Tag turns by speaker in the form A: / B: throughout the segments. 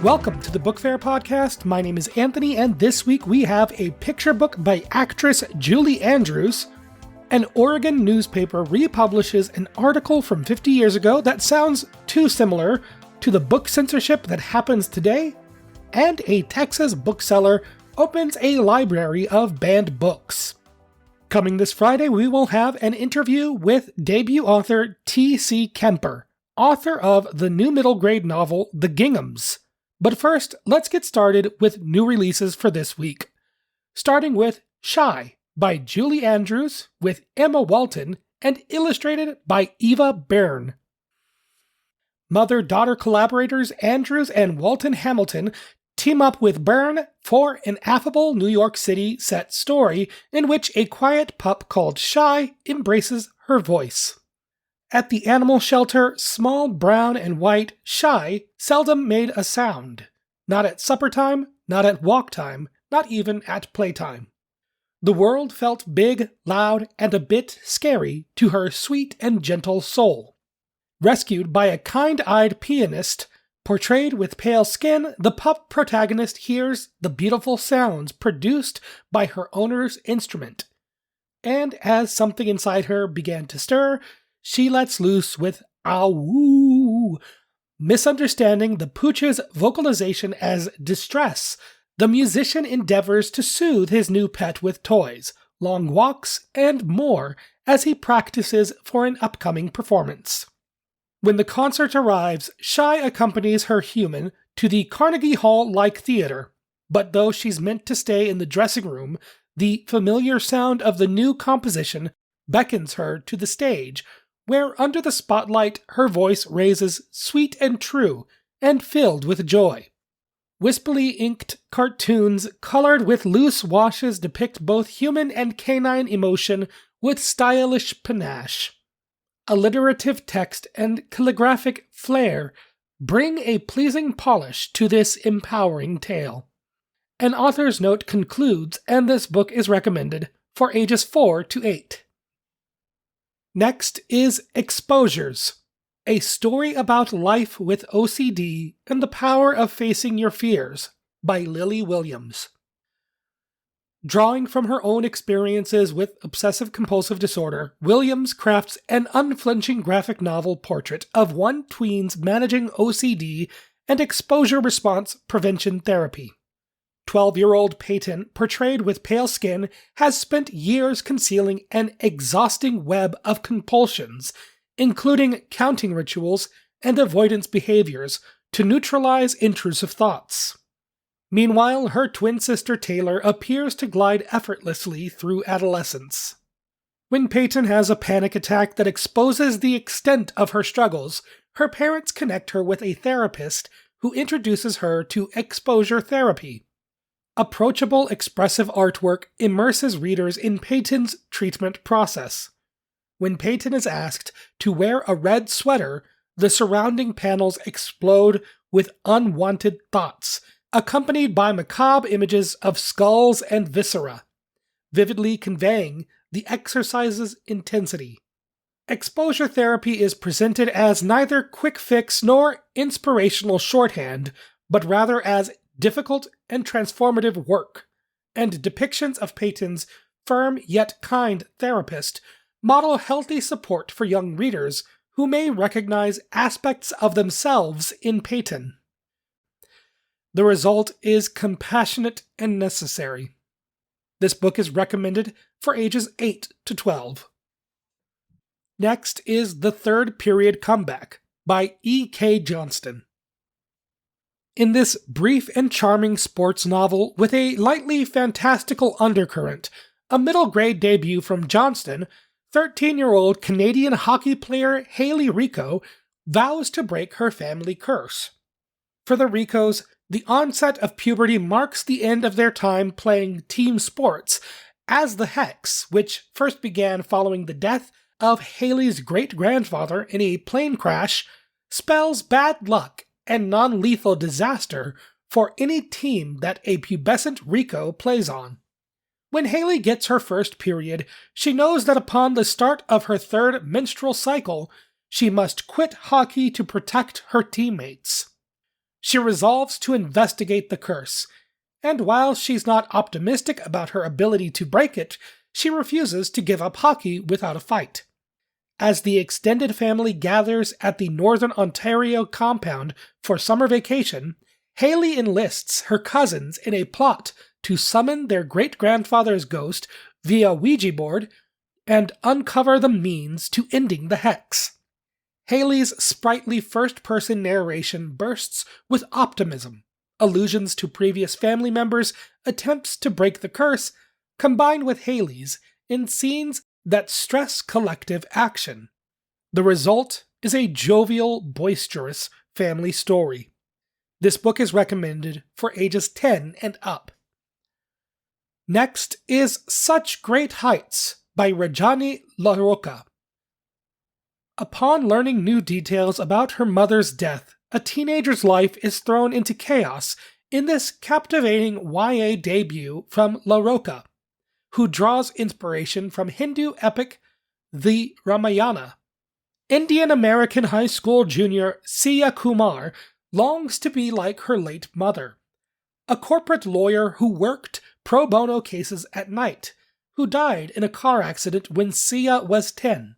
A: Welcome to the Bookfair Podcast. My name is Anthony, and this week we have a picture book by actress Julie Andrews. An Oregon newspaper republishes an article from 50 years ago that sounds too similar to the book censorship that happens today, and a Texas bookseller opens a library of banned books. Coming this Friday, we will have an interview with debut author T.C. Kemper, author of the new middle grade novel The Ginghams. But first, let's get started with new releases for this week. Starting with Shy by Julie Andrews with Emma Walton and illustrated by Eva Byrne. Mother-daughter collaborators Andrews and Walton Hamilton team up with Byrne for an affable New York City set story in which a quiet pup called Shy embraces her voice. At the animal shelter, small, brown, and white Shy seldom made a sound. Not at supper time, not at walk time, not even at playtime. The world felt big, loud, and a bit scary to her sweet and gentle soul. Rescued by a kind-eyed pianist, portrayed with pale skin, the pup protagonist hears the beautiful sounds produced by her owner's instrument. And as something inside her began to stir, she lets loose with "ow-woo." Misunderstanding the pooch's vocalization as distress, the musician endeavors to soothe his new pet with toys, long walks, and more as he practices for an upcoming performance. When the concert arrives, Shy accompanies her human to the Carnegie Hall-like theater, but though she's meant to stay in the dressing room, the familiar sound of the new composition beckons her to the stage, where under the spotlight her voice raises sweet and true and filled with joy. Wispily inked cartoons colored with loose washes depict both human and canine emotion with stylish panache. Alliterative text and calligraphic flair bring a pleasing polish to this empowering tale. An author's note concludes, and this book is recommended for ages 4 to 8. Next is Exposures, a story about life with OCD and the power of facing your fears, by Lilly Williams. Drawing from her own experiences with obsessive-compulsive disorder, Williams crafts an unflinching graphic novel portrait of one tween's managing OCD and exposure response prevention therapy. 12-year-old Peyton, portrayed with pale skin, has spent years concealing an exhausting web of compulsions, including counting rituals and avoidance behaviors, to neutralize intrusive thoughts. Meanwhile, her twin sister Taylor appears to glide effortlessly through adolescence. When Peyton has a panic attack that exposes the extent of her struggles, her parents connect her with a therapist who introduces her to exposure therapy. Approachable, expressive artwork immerses readers in Peyton's treatment process. When Peyton is asked to wear a red sweater, the surrounding panels explode with unwanted thoughts, accompanied by macabre images of skulls and viscera, vividly conveying the exercise's intensity. Exposure therapy is presented as neither quick fix nor inspirational shorthand, but rather as difficult and transformative work, and depictions of Peyton's firm yet kind therapist model healthy support for young readers who may recognize aspects of themselves in Peyton. The result is compassionate and necessary. This book is recommended for ages 8 to 12. Next is The Third Period Comeback by E.K. Johnston. In this brief and charming sports novel with a lightly fantastical undercurrent, a middle-grade debut from Johnston, 13-year-old Canadian hockey player Hayley Rico vows to break her family curse. For the Ricos, the onset of puberty marks the end of their time playing team sports, as the Hex, which first began following the death of Hayley's great-grandfather in a plane crash, spells bad luck and non-lethal disaster for any team that a pubescent Rico plays on. When Hayley gets her first period, she knows that upon the start of her third menstrual cycle, she must quit hockey to protect her teammates. She resolves to investigate the curse, and while she's not optimistic about her ability to break it, she refuses to give up hockey without a fight. As the extended family gathers at the Northern Ontario compound for summer vacation, Hayley enlists her cousins in a plot to summon their great-grandfather's ghost via Ouija board and uncover the means to ending the hex. Hayley's sprightly first-person narration bursts with optimism. Allusions to previous family members' attempts to break the curse combine with Hayley's in scenes that stress collective action. The result is a jovial, boisterous family story. This book is recommended for ages 10 and up. Next is Such Great Heights by Rajani LaRocca. Upon learning new details about her mother's death, a teenager's life is thrown into chaos in this captivating YA debut from LaRocca, who draws inspiration from Hindu epic The Ramayana. Indian-American high school junior Siya Kumar longs to be like her late mother, a corporate lawyer who worked pro bono cases at night, who died in a car accident when Siya was 10.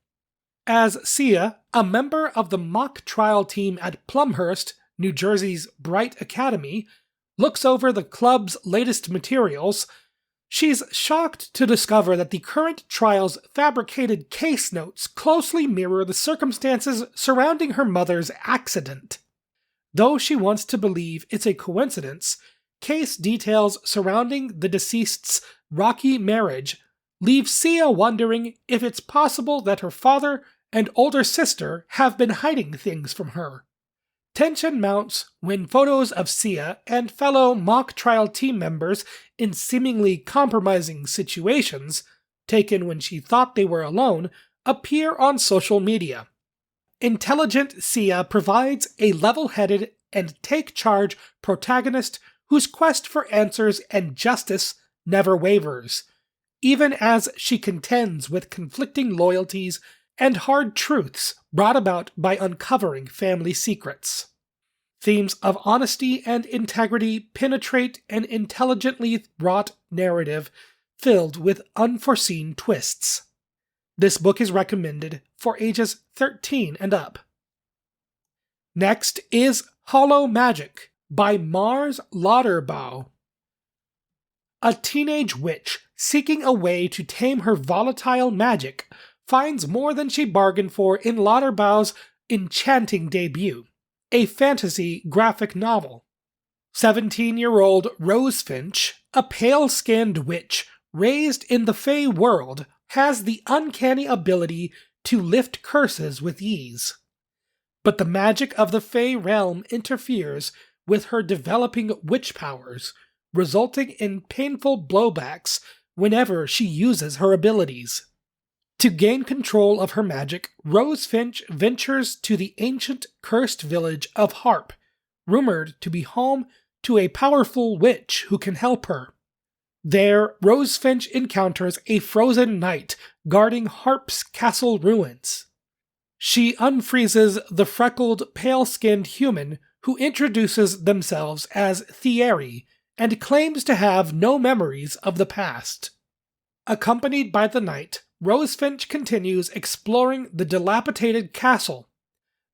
A: As Siya, a member of the mock trial team at Plumhurst, New Jersey's Bright Academy, looks over the club's latest materials, she's shocked to discover that the current trial's fabricated case notes closely mirror the circumstances surrounding her mother's accident. Though she wants to believe it's a coincidence, case details surrounding the deceased's rocky marriage leave Siya wondering if it's possible that her father and older sister have been hiding things from her. Tension mounts when photos of Siya and fellow mock trial team members in seemingly compromising situations, taken when she thought they were alone, appear on social media. Intelligent Siya provides a level-headed and take-charge protagonist whose quest for answers and justice never wavers, even as she contends with conflicting loyalties and hard truths brought about by uncovering family secrets. Themes of honesty and integrity penetrate an intelligently wrought narrative filled with unforeseen twists. This book is recommended for ages 13 and up. Next is Hollow Magic by Mars Lauderbaugh. A teenage witch seeking a way to tame her volatile magic finds more than she bargained for in Lauderbaugh's enchanting debut, a fantasy graphic novel. 17-year-old Rose Finch, a pale-skinned witch raised in the Fey world, has the uncanny ability to lift curses with ease. But the magic of the Fey realm interferes with her developing witch powers, resulting in painful blowbacks whenever she uses her abilities. To gain control of her magic, Rose Finch ventures to the ancient cursed village of Harp, rumored to be home to a powerful witch who can help her. There, Rose Finch encounters a frozen knight guarding Harp's castle ruins. She unfreezes the freckled, pale-skinned human who introduces themselves as Thiru and claims to have no memories of the past. Accompanied by the knight, Rose Finch continues exploring the dilapidated castle.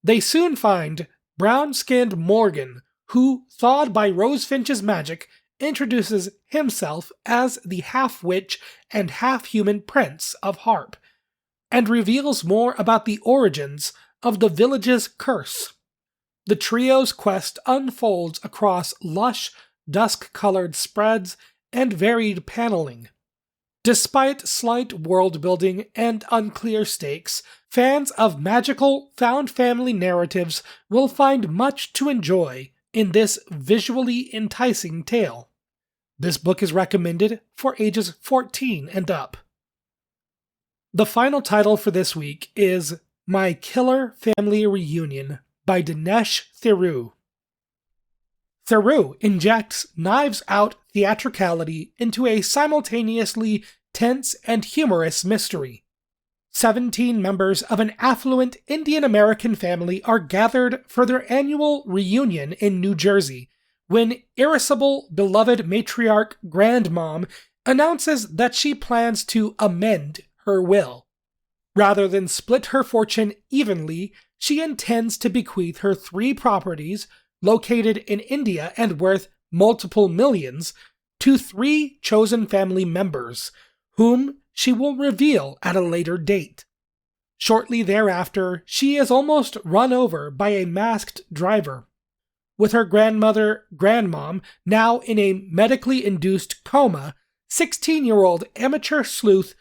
A: They soon find brown-skinned Morgan, who, thawed by Rose Finch's magic, introduces himself as the half-witch and half-human prince of Harp, and reveals more about the origins of the village's curse. The trio's quest unfolds across lush, dusk-colored spreads and varied paneling. Despite slight world-building and unclear stakes, fans of magical, found family narratives will find much to enjoy in this visually enticing tale. This book is recommended for ages 14 and up. The final title for this week is My Killer Family Reunion by Diunesh Thiru. Thiru injects knives-out theatricality into a simultaneously tense and humorous mystery. 17 members of an affluent Indian-American family are gathered for their annual reunion in New Jersey, when irascible, beloved matriarch Grandmom announces that she plans to amend her will. Rather than split her fortune evenly, she intends to bequeath her 3 properties, located in India and worth multiple millions, to 3 chosen family members, whom she will reveal at a later date. Shortly thereafter, she is almost run over by a masked driver. With her grandmother, Grandmom, now in a medically induced coma, 16-year-old amateur sleuth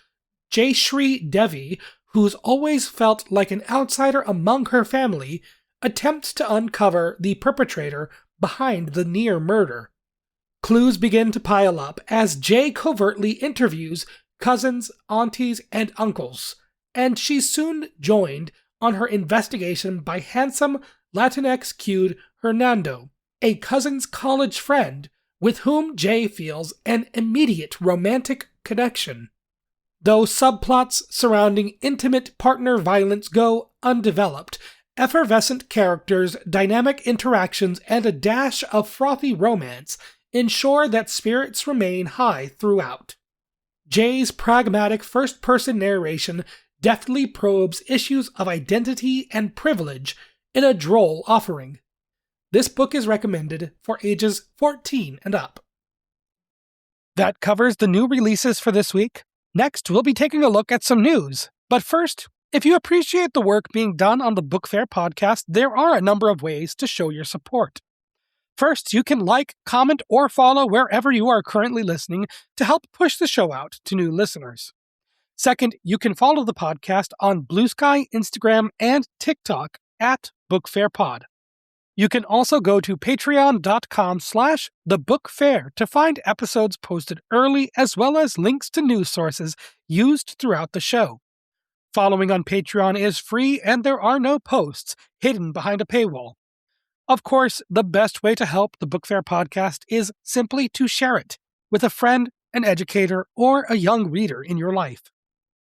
A: Jayashree Devi, who's always felt like an outsider among her family, attempts to uncover the perpetrator behind the near murder. Clues begin to pile up as Jay covertly interviews cousins, aunties, and uncles, and she's soon joined on her investigation by handsome Latinx-cued Hernando, a cousin's college friend with whom Jay feels an immediate romantic connection. Though subplots surrounding intimate partner violence go undeveloped, effervescent characters, dynamic interactions, and a dash of frothy romance ensure that spirits remain high throughout. Jay's pragmatic first-person narration deftly probes issues of identity and privilege in a droll offering. This book is recommended for ages 14 and up. That covers the new releases for this week. Next, we'll be taking a look at some news. But first, if you appreciate the work being done on the Bookfair Podcast, there are a number of ways to show your support. First, you can like, comment, or follow wherever you are currently listening to help push the show out to new listeners. Second, you can follow the podcast on Blue Sky, Instagram, and TikTok at BookfairPod. You can also go to patreon.com/thebookfair to find episodes posted early as well as links to news sources used throughout the show. Following on Patreon is free and there are no posts hidden behind a paywall. Of course, the best way to help the Bookfair Podcast is simply to share it with a friend, an educator, or a young reader in your life.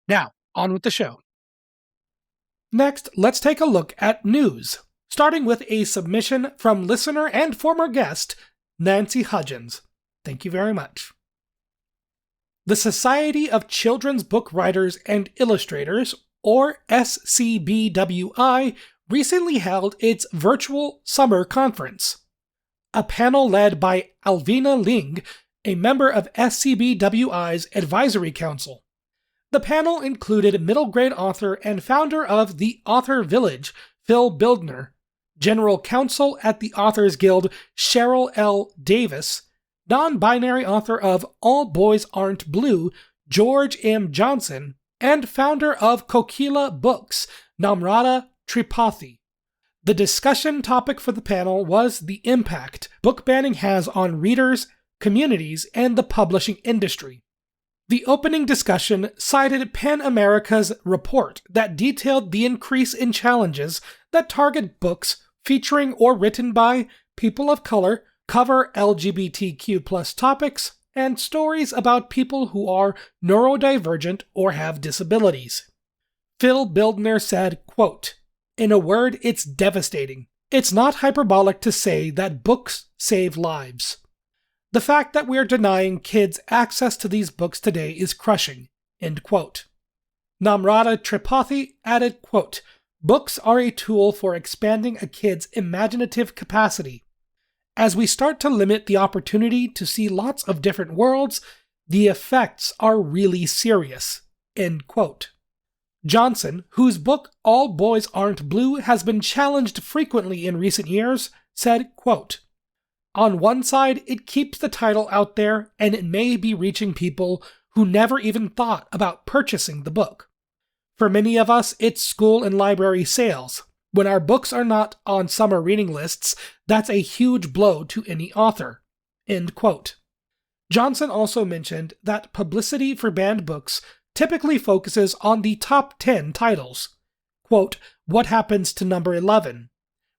A: Now, on with the show. Next, let's take a look at news, starting with a submission from listener and former guest, Nancy Hudgens. Thank you very much. The Society of Children's Book Writers and Illustrators, or SCBWI, recently held its virtual summer conference. A panel led by Alvina Ling, a member of SCBWI's Advisory Council. The panel included middle grade author and founder of The Author Village, Phil Bildner, General Counsel at the Authors Guild, Cheryl L. Davis, non-binary author of All Boys Aren't Blue, George M. Johnston, and founder of Kokila Books, Namrata Tripathi. The discussion topic for the panel was the impact book banning has on readers, communities, and the publishing industry. The opening discussion cited PEN America's report that detailed the increase in challenges that target books featuring or written by people of color, cover LGBTQ+ topics, and stories about people who are neurodivergent or have disabilities. Phil Bildner said, quote, "In a word, it's devastating. It's not hyperbolic to say that books save lives. The fact that we are denying kids access to these books today is crushing." End quote. Namrata Tripathi added, quote, "Books are a tool for expanding a kid's imaginative capacity. As we start to limit the opportunity to see lots of different worlds, the effects are really serious." End quote. Johnston, whose book All Boys Aren't Blue has been challenged frequently in recent years, said, quote, "On one side, it keeps the title out there and it may be reaching people who never even thought about purchasing the book. For many of us, it's school and library sales. When our books are not on summer reading lists, that's a huge blow to any author." End quote. Johnston also mentioned that publicity for banned books typically focuses on the top 10 titles. Quote, "What happens to number 11,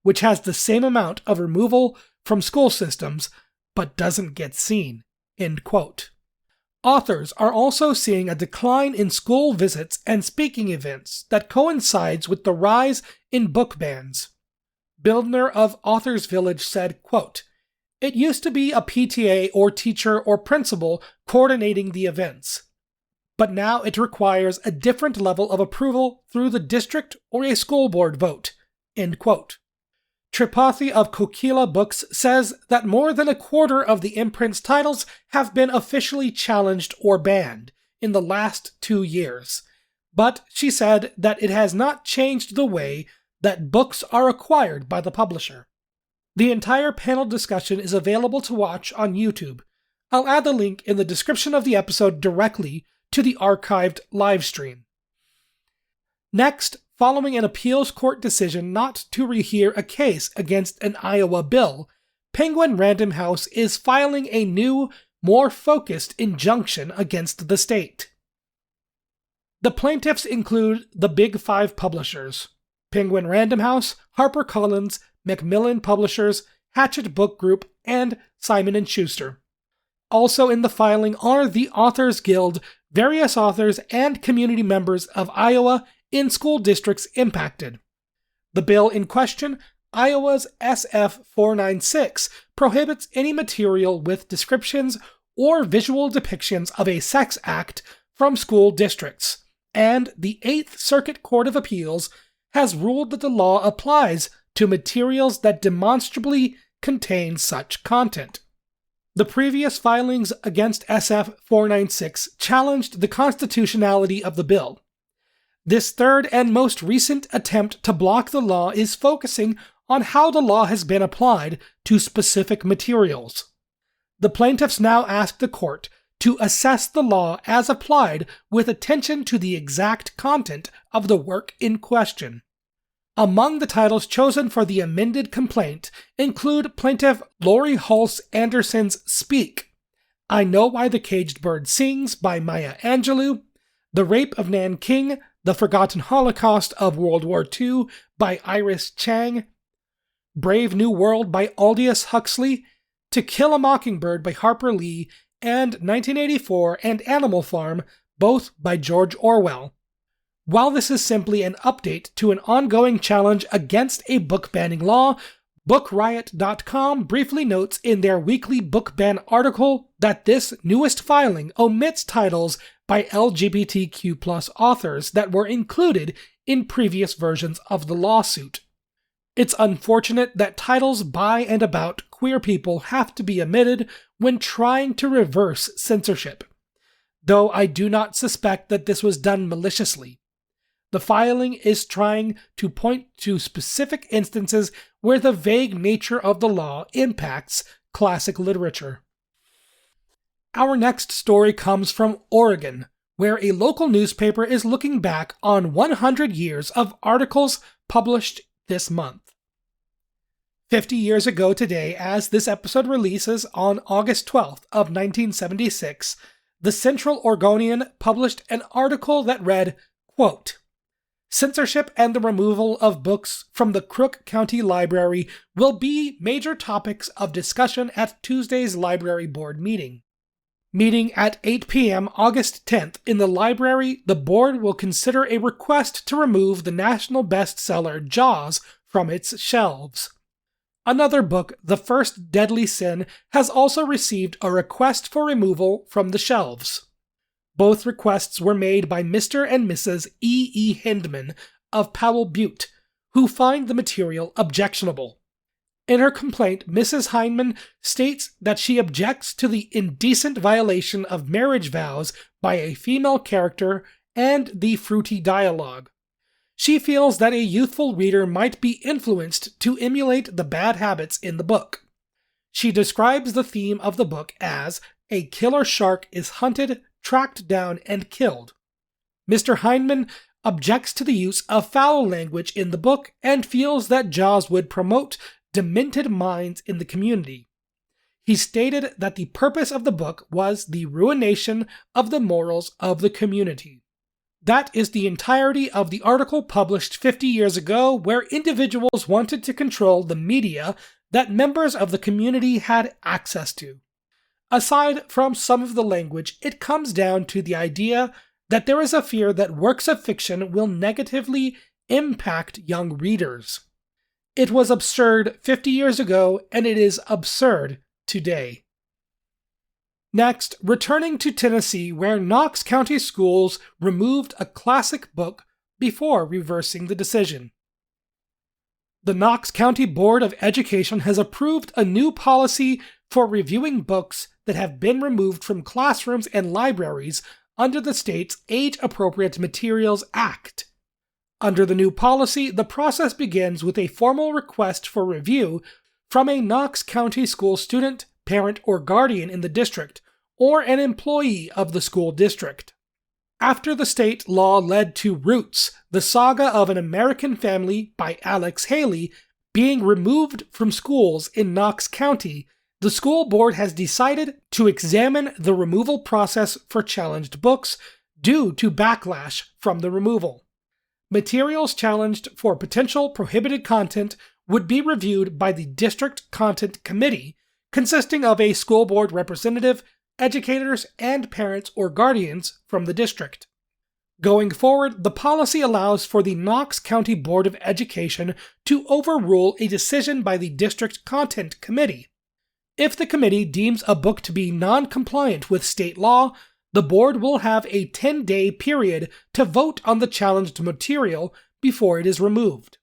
A: which has the same amount of removal from school systems, but doesn't get seen." End quote. authors are also seeing a decline in school visits and speaking events that coincides with the rise in book bans. Bildner of Authors Village said, quote, "It used to be a PTA or teacher or principal coordinating the events, but now it requires a different level of approval through the district or a school board vote." End quote. Tripathi of Kokila Books says that more than a quarter of the imprint's titles have been officially challenged or banned in the last 2 years, but she said that it has not changed the way that books are acquired by the publisher. The entire panel discussion is available to watch on YouTube. I'll add the link in the description of the episode directly to the archived livestream. Next, following an appeals court decision not to rehear a case against an Iowa bill, Penguin Random House is filing a new, more focused injunction against the state. The plaintiffs include the Big Five publishers: Penguin Random House, HarperCollins, Macmillan Publishers, Hachette Book Group, and Simon & Schuster. Also in the filing are the Authors Guild, various authors, and community members of Iowa in school districts impacted. The bill in question, Iowa's SF 496, prohibits any material with descriptions or visual depictions of a sex act from school districts, and the Eighth Circuit Court of Appeals has ruled that the law applies to materials that demonstrably contain such content. The previous filings against SF 496 challenged the constitutionality of the bill. This third and most recent attempt to block the law is focusing on how the law has been applied to specific materials. The plaintiffs now ask the court to assess the law as applied with attention to the exact content of the work in question. Among the titles chosen for the amended complaint include plaintiff Lori Hulse Anderson's Speak, I Know Why the Caged Bird Sings by Maya Angelou, The Rape of Nanking, The Forgotten Holocaust of World War II by Iris Chang, Brave New World by Aldous Huxley, To Kill a Mockingbird by Harper Lee, and 1984 and Animal Farm, both by George Orwell. While this is simply an update to an ongoing challenge against a book banning law, BookRiot.com briefly notes in their weekly book ban article that this newest filing omits titles by LGBTQ+ authors that were included in previous versions of the lawsuit. It's unfortunate that titles by and about queer people have to be omitted when trying to reverse censorship, though I do not suspect that this was done maliciously. The filing is trying to point to specific instances where the vague nature of the law impacts classic literature. Our next story comes from Oregon, where a local newspaper is looking back on 100 years of articles published this month. 50 years ago today, as this episode releases on August 12th of 1976, the Central Oregonian published an article that read, quote, "Censorship and the removal of books from the Crook County Library will be major topics of discussion at Tuesday's library board meeting. Meeting at 8 p.m. August 10th in the library, the board will consider a request to remove the national bestseller Jaws from its shelves. Another book, The First Deadly Sin, has also received a request for removal from the shelves. Both requests were made by Mr. and Mrs. E. Hindman of Powell Butte, who find the material objectionable. In her complaint, Mrs. Hindman states that she objects to the indecent violation of marriage vows by a female character and the fruity dialogue. She feels that a youthful reader might be influenced to emulate the bad habits in the book. She describes the theme of the book as a killer shark is hunted, tracked down, and killed. Mr. Hindman objects to the use of foul language in the book and feels that Jaws would promote demented minds in the community. He stated that the purpose of the book was the ruination of the morals of the community. That is the entirety of the article published 50 years ago, where individuals wanted to control the media that members of the community had access to. Aside from some of the language, it comes down to the idea that there is a fear that works of fiction will negatively impact young readers. It was absurd 50 years ago, and it is absurd today. Next, returning to Tennessee, where Knox County Schools removed a classic book before reversing the decision. The Knox County Board of Education has approved a new policy for reviewing books that have been removed from classrooms and libraries under the state's Age-Appropriate Materials Act. Under the new policy, the process begins with a formal request for review from a Knox County school student, parent, or guardian in the district, or an employee of the school district. After the state law led to Roots, the Saga of an American Family by Alex Haley, being removed from schools in Knox County, the school board has decided to examine the removal process for challenged books due to backlash from the removal. Materials challenged for potential prohibited content would be reviewed by the District Content Committee, consisting of a school board representative, educators, and parents or guardians from the district. Going forward, the policy allows for the Knox County Board of Education to overrule a decision by the District Content Committee. If the committee deems a book to be non-compliant with state law, the board will have a 10-day period to vote on the challenged material before it is removed.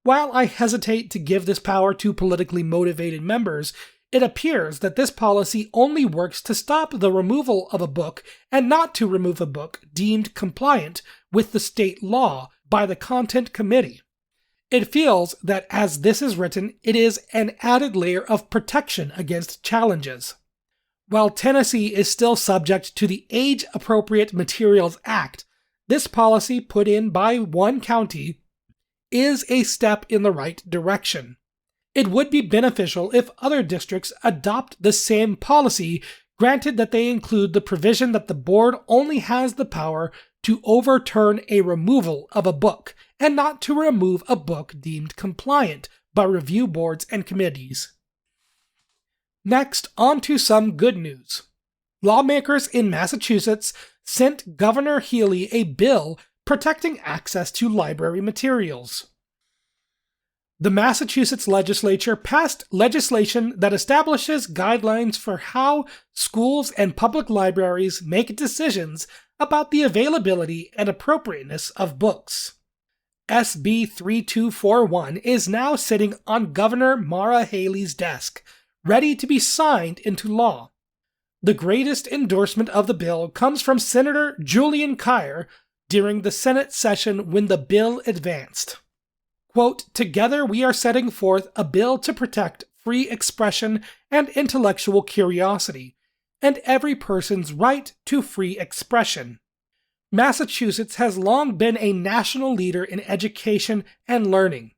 A: While I hesitate to give this power to politically motivated members, it appears that this policy only works to stop the removal of a book and not to remove a book deemed compliant with the state law by the Content Committee. It feels that as this is written, it is an added layer of protection against challenges. While Tennessee is still subject to the Age-Appropriate Materials Act, this policy put in by one county is a step in the right direction. It would be beneficial if other districts adopt the same policy, granted that they include the provision that the board only has the power to overturn a removal of a book, and not to remove a book deemed compliant by review boards and committees. Next, on to some good news. Lawmakers in Massachusetts sent Governor Healey a bill protecting access to library materials. The Massachusetts legislature passed legislation that establishes guidelines for how schools and public libraries make decisions about the availability and appropriateness of books. SB 3241 is now sitting on Governor Maura Healey's desk, ready to be signed into law. The greatest endorsement of the bill comes from Senator Julian Kyer during the Senate session when the bill advanced. Quote, "Together we are setting forth a bill to protect free expression and intellectual curiosity, and every person's right to free expression. Massachusetts has long been a national leader in education and learning.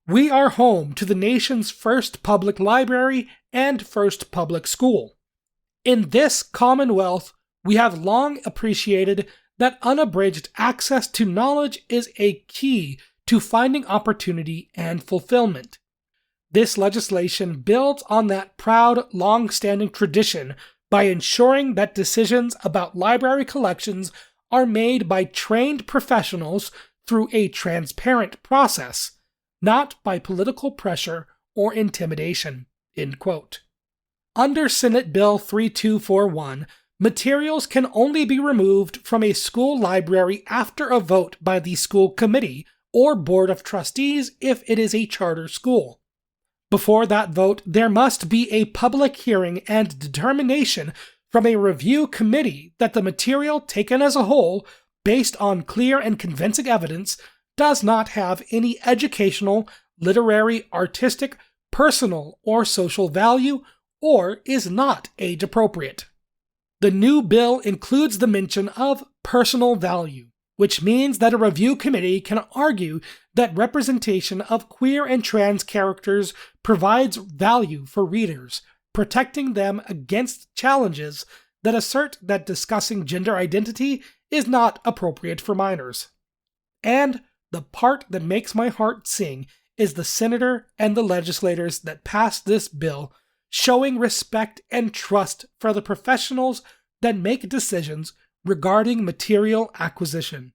A: We are home to the nation's first public library and first public school. In this Commonwealth, we have long appreciated that unabridged access to knowledge is a key to finding opportunity and fulfillment. This legislation builds on that proud, long-standing tradition by ensuring that decisions about library collections are made by trained professionals through a transparent process, not by political pressure or intimidation." End quote. Under Senate Bill 3241, materials can only be removed from a school library after a vote by the school committee or board of trustees if it is a charter school. Before that vote, there must be a public hearing and determination from a review committee that the material taken as a whole, based on clear and convincing evidence, does not have any educational, literary, artistic, personal, or social value, or is not age-appropriate. The new bill includes the mention of personal value, which means that a review committee can argue that representation of queer and trans characters provides value for readers, protecting them against challenges that assert that discussing gender identity is not appropriate for minors. And the part that makes my heart sing is the senator and the legislators that passed this bill showing respect and trust for the professionals that make decisions regarding material acquisition.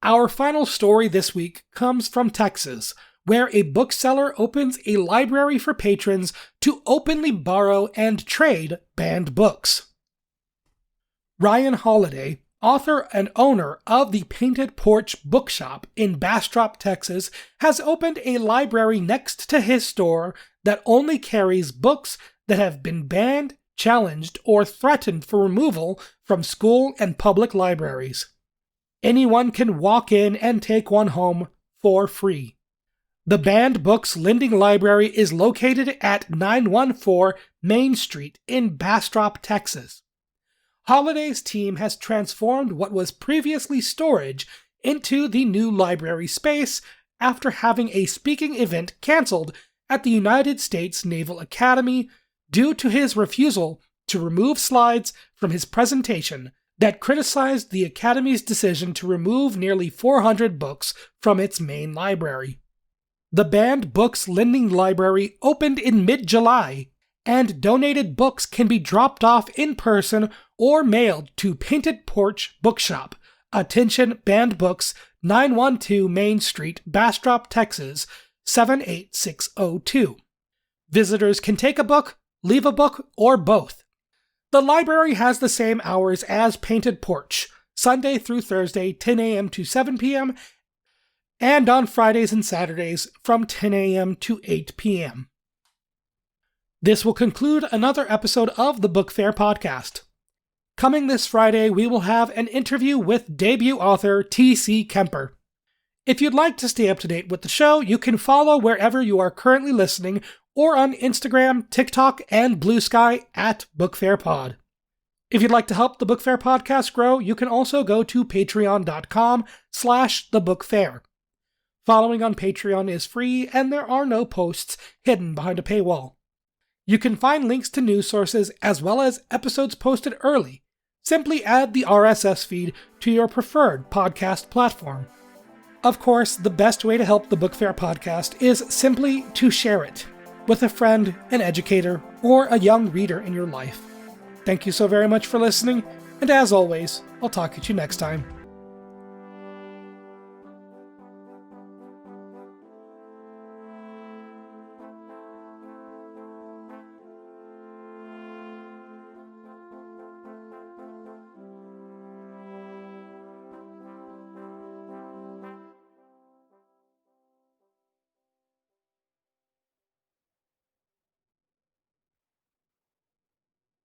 A: Our final story this week comes from Texas, where a bookseller opens a library for patrons to openly borrow and trade banned books. Ryan Holiday, author and owner of the Painted Porch Bookshop in Bastrop, Texas, has opened a library next to his store that only carries books that have been banned, challenged, or threatened for removal from school and public libraries. Anyone can walk in and take one home for free. The Banned Books Lending Library is located at 914 Main Street in Bastrop, Texas. Holiday's team has transformed what was previously storage into the new library space after having a speaking event canceled at the United States Naval Academy due to his refusal to remove slides from his presentation that criticized the Academy's decision to remove nearly 400 books from its main library. The Banned Books Lending Library opened in mid-July, and donated books can be dropped off in person or mailed to Painted Porch Bookshop, attention Banned Books, 912 Main Street, Bastrop, Texas, 78602. Visitors can take a book, leave a book, or both. The library has the same hours as Painted Porch, Sunday through Thursday, 10 a.m. to 7 p.m., and on Fridays and Saturdays from 10 a.m. to 8 p.m. This will conclude another episode of the Bookfair Podcast. Coming this Friday, we will have an interview with debut author T.C. Kemper. If you'd like to stay up to date with the show, you can follow wherever you are currently listening or on Instagram, TikTok, and Blue Sky at BookfairPod. If you'd like to help the Bookfair Podcast grow, you can also go to patreon.com/thebookfair. Following on Patreon is free, and there are no posts hidden behind a paywall. You can find links to news sources as well as episodes posted early. Simply add the RSS feed to your preferred podcast platform. Of course, the best way to help the Bookfair Podcast is simply to share it with a friend, an educator, or a young reader in your life. Thank you so very much for listening, and as always, I'll talk to you next time.